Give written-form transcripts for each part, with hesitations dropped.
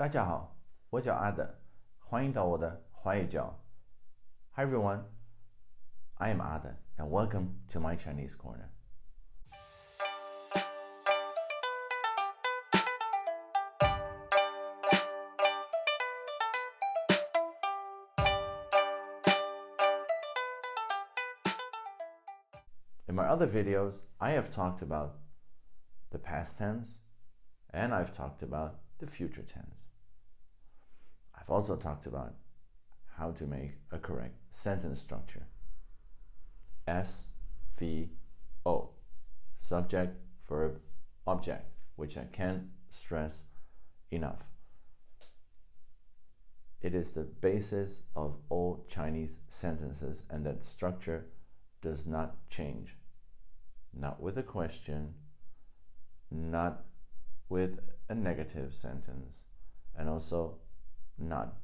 大家好，我叫阿德，欢迎到我的华语教。Hi everyone, I am Ada, and welcome to my Chinese corner. In my other videos, I have talked about the past tense, and I've talked about the future tense. I've also talked about how to make a correct sentence structure. SVO, subject, verb, object, which I can't stress enough. It is the basis of all Chinese sentences, and that structure does not change. Not with a question, not with a negative sentence, and also not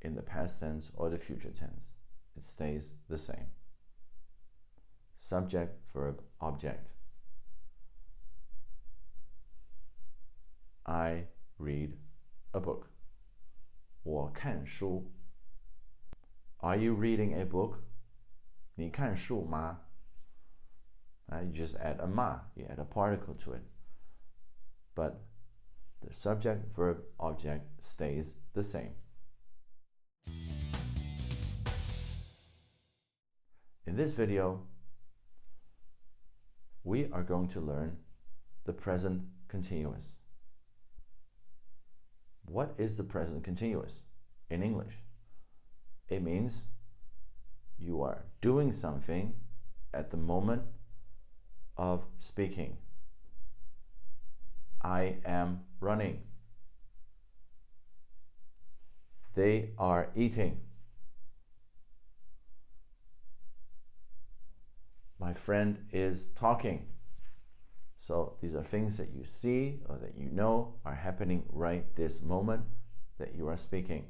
in the past tense or the future tense. It stays the same. Subject, verb, object. I read a book. 我看书. Are you reading a book? 你看书吗? You just add a ma, you add a particle to it. But the subject, verb, object stays the same. In this video, we are going to learn the present continuous. What is the present continuous in English? It means you are doing something at the moment of speaking. I am running. They are eating. My friend is talking. So these are things that you see or that you know are happening right this moment that you are speaking.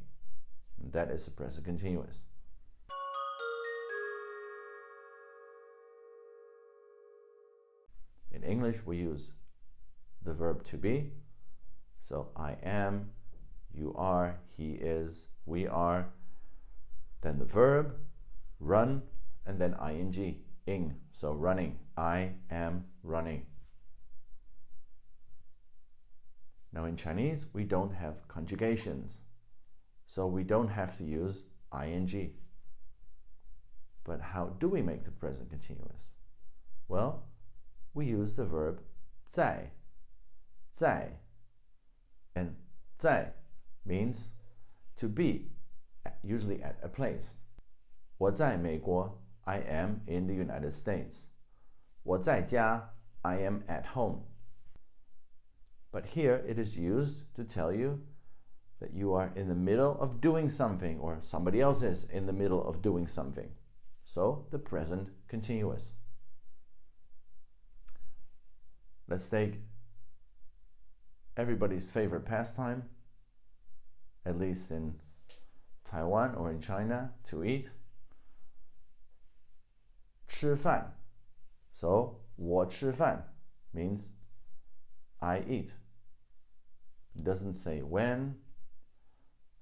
And that is the present continuous. In English, we use the verb to be. So I am, you are, he is, we are. Then the verb, run, and then ing, ing. So running, I am running. Now in Chinese, we don't have conjugations. So we don't have to use ing. But how do we make the present continuous? Well, we use the verb 在. 在. And 在 means to be, usually at a place. 我在美国, I am in the United States. 我在家, I am at home. But here it is used to tell you that you are in the middle of doing something, or somebody else is in the middle of doing something. So the present continuous. Let's take everybody's favorite pastime, at least in Taiwan or in China, to eat. 吃饭. So 我吃饭 means I eat. It doesn't say when,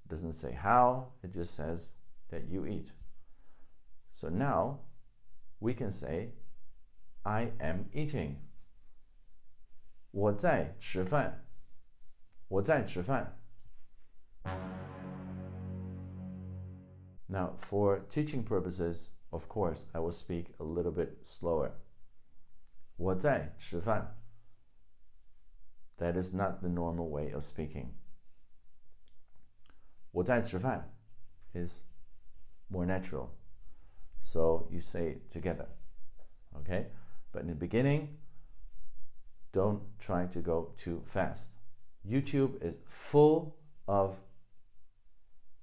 it doesn't say how, it just says that you eat. So now we can say I am eating. 我在吃饭. 我在吃饭. Now, for teaching purposes, of course, I will speak a little bit slower. 我在吃饭. That is not the normal way of speaking. 我在吃饭 is more natural. So you say it together. Okay? But in the beginning, don't try to go too fast. YouTube is full of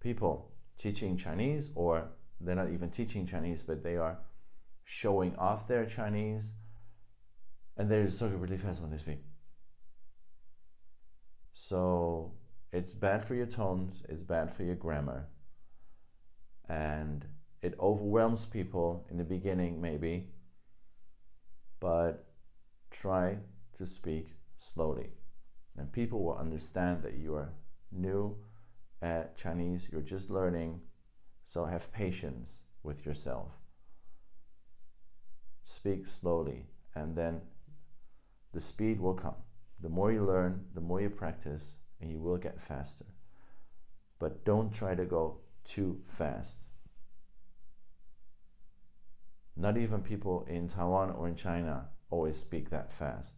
people teaching Chinese, or they're not even teaching Chinese, but they are showing off their Chinese, and they're just talking really fast when they speak. So it's bad for your tones, it's bad for your grammar, and it overwhelms people in the beginning maybe, but try to speak slowly, and people will understand that you are new at Chinese, you're just learning, so have patience with yourself. Speak slowly, and then the speed will come. The more you learn, the more you practice, and you will get faster. But don't try to go too fast. Not even people in Taiwan or in China always speak that fast.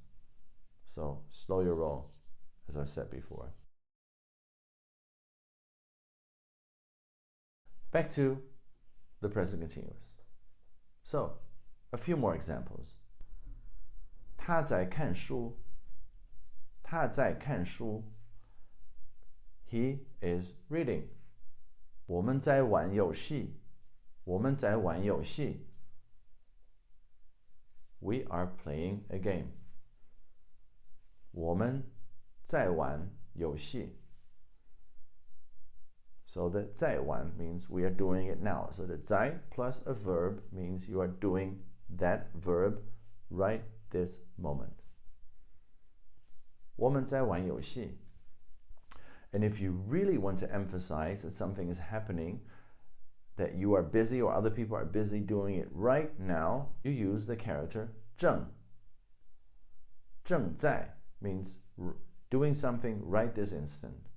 So slow your roll, as I said before. Back to the present continuous. So, a few more examples. 他在看书. 他在看书. He is reading. 我们在玩游戏. 我们在玩游戏. We are playing a game. 我们在玩游戏. So the 在玩 means we are doing it now. So the 在 plus a verb means you are doing that verb right this moment. 我们在玩游戏. And if you really want to emphasize that something is happening, that you are busy or other people are busy doing it right now, you use the character 正. 正在 means doing something right this instant.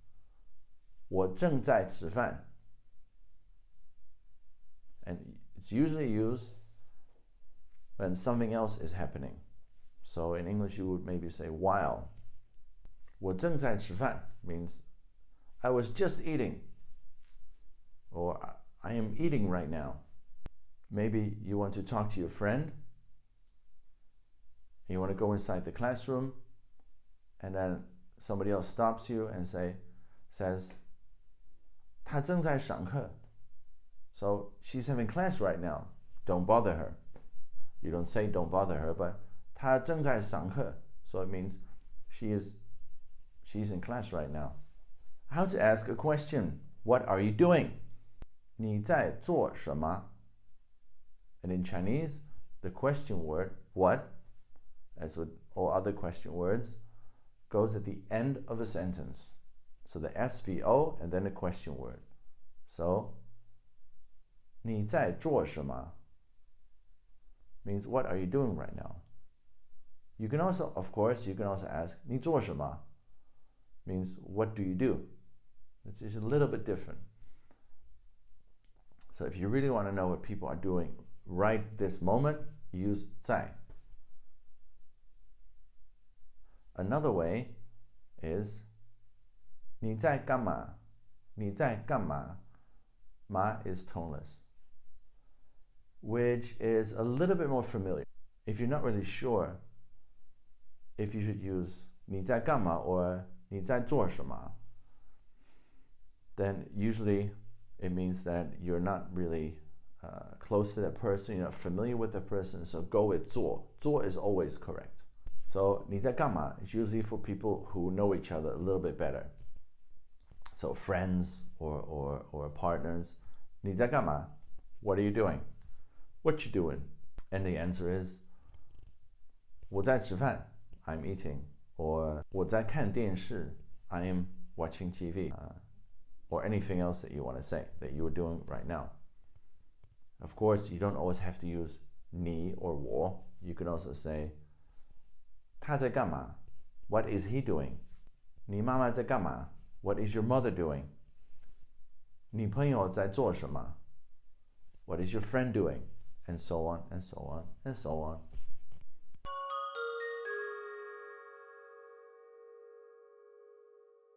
我正在吃饭. And it's usually used when something else is happening. So in English you would maybe say while. 我正在吃饭 means I was just eating, or I am eating right now. Maybe you want to talk to your friend, you want to go inside the classroom, and then somebody else stops you and says 她正在上课. So she's having class right now. Don't bother her. You don't say don't bother her, but 她正在上课. So it means she's in class right now. How to ask a question. What are you doing? 你在做什么? And in Chinese, the question word, what, as with all other question words, goes at the end of a sentence. So the SVO and then a question word. So, 你在做什么 means what are you doing right now? You can also, of course, you can also ask 你做什么 means what do you do? It's just a little bit different. So if you really want to know what people are doing right this moment, use 在. Another way is 你在干嘛? 你在干嘛? Ma is toneless, which is a little bit more familiar. If you're not really sure if you should use 你在干嘛 or 你在做什么, then usually it means that you're not really close to that person, you're not familiar with the person, so go with 做. 做 is always correct. So 你在干嘛 is usually for people who know each other a little bit better. So friends or partners. 你在干嘛? What are you doing? What you doing? And the answer is 我在吃饭 I'm eating. Or 我在看电视 I am watching TV. Or anything else that you want to say that you are doing right now. Of course, you don't always have to use 你 or 我. You can also say 他在干嘛? What is he doing? 你妈妈在干嘛? What is your mother doing? 你朋友在做什么? What is your friend doing? And so on, and so on, and so on.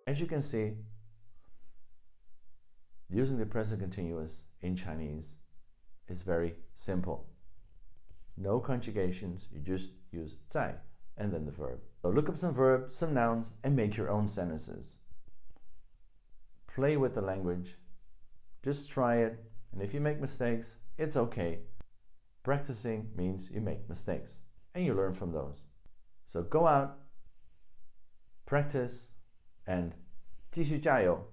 As you can see, using the present continuous in Chinese is very simple. No conjugations, you just use 在 and then the verb. So look up some verbs, some nouns, and make your own sentences. Play with the language. Just try it, and if you make mistakes, it's okay. Practicing means you make mistakes, and you learn from those. So go out, practice, and 继续加油